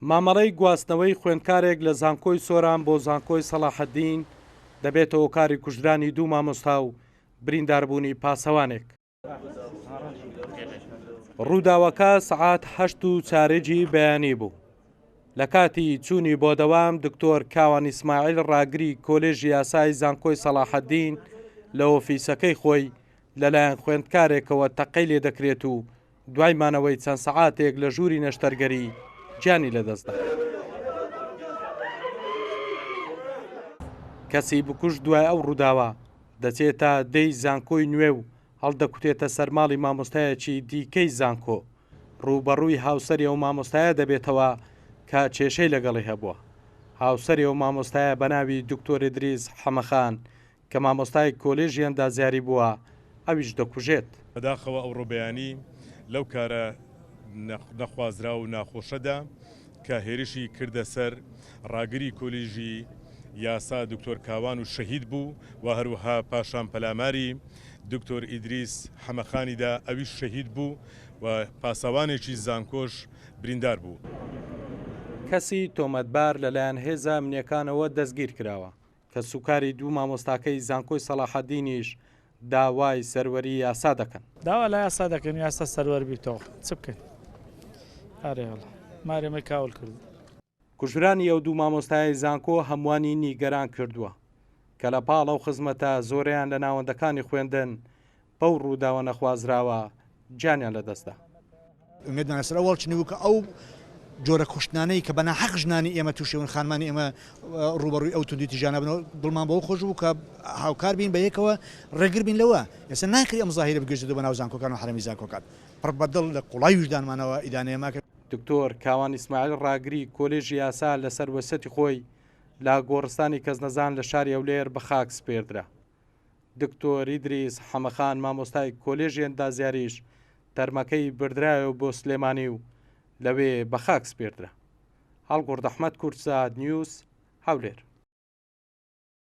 مامەڵەی گواستنەوەی خوێندکارێک لە زانکۆی سۆران بۆ زانکۆی سەلاحەدین دەبێتەوە کاری کوژرانی دوو مامۆستا و برینداربوونی پاسەوانێک. ڕووداوەکە سەعات 8:04 بەیانی بوو. لە کاتی چوونی بۆ دەوام دکتۆر کاوان ئیسماعیل ڕاگری کۆلێژی یاسای زانکۆی سەلاحەدین لە ئۆفیسەکەی خۆی لەلایەن خوێندکارێکەوە تەقەی لێ دەکرێت و دوای مانەوەی چەند سەعاتێک لە ژووری نەشتەرگەری گیانی لەدەستدا. کەسی بکوژ دوای ئەو ڕووداوە دەچێتە دەی زانکۆی نوێ و هەڵدەکوتێتە سەرماڵی مامۆستایەکی دیکەی زانکۆ. ڕوبەڕووی هاوسەری ئەو مامۆستایە دەبێتەوە کە کێشەی لەگەڵی هەبووە. هاوسەری ئەو مامۆستایە بەناوی دکتۆر ئیدریس حەمەخان کە مامۆستای کۆلێژی ئەندازیاری بووە ئەویش دەکوژێت. بەداخەوە ئەو ڕۆبەیانی لەو کارە نەخوازرا و ناخۆشەدا کە هێرشی کردە سەر ڕاگری کۆلێژی یاسا دکتۆر کاوان و شەهید بوو و هەروەها پاشان پەلاماری دکتۆر ئیدریس حەمەخانیدا ئەویش شەهید بوو و پاسەوانێکی زانکۆش بریندار بوو. کەسی تۆمەتبار لەلایەن هێزە منیەکانەوە دەستگیر کراوە کە سوکاری دوو مامۆستاکەی زانکۆی سەلاحەدینیش داوای سەروەری یاسا دەکەن. داوا لە یاسا دەکەن یاسا سەروەر بیتەوە چ بکەین؟ ئارێڵ مارێمە کاول کرد. کوژرانی ئەو دوو مامۆستای زانکۆ هەمووانی نیگەران کردووە کە لە پاڵ ئەو خزمەتە زۆریان لە ناوەندەکانی خوێندن بەو ڕووداوە نەخوازراوە گیانیان لەدەستدا. ئومێدمان لەسەر ئەوڵ چنی بوو کە ئەو جۆرە کوشتانەی کە بەناحەق ژنانی ئێمە تووشەون خانمانی ئێمە ڕوبەڕووی ئەو توندی تیژانە بنەوە دڵمان بەوە خۆش بوو کە هاوکار بین بە یەکەوە ڕێگر بین لەوە ئێستا ناکری ئەم زاهیرە بگەشتێتەوە بە ناو زانکۆکان و حرەمی زانکۆکان پڕ بەدڵ لە قوڵای وجدانمانەوە ئیدانەیەما کە دکتۆر کاوان ئیسماعیل ڕاگری کۆلێژی یاسا لەسەر وەسەتی خۆی لا گۆڕستانی کەس نەزان لە شاری ئەولێر بە خاک سپێردرا. دکتۆر ئیدریس حەمەخان مامۆستای کۆلێژی ئەندازیاریش تەرمەکەی بردرایەوە بۆ سلێمانی و لەوێ بە خاک سپێردرا. هەڵگورد ئەحمەد کورتزاد نیوز هەولێر.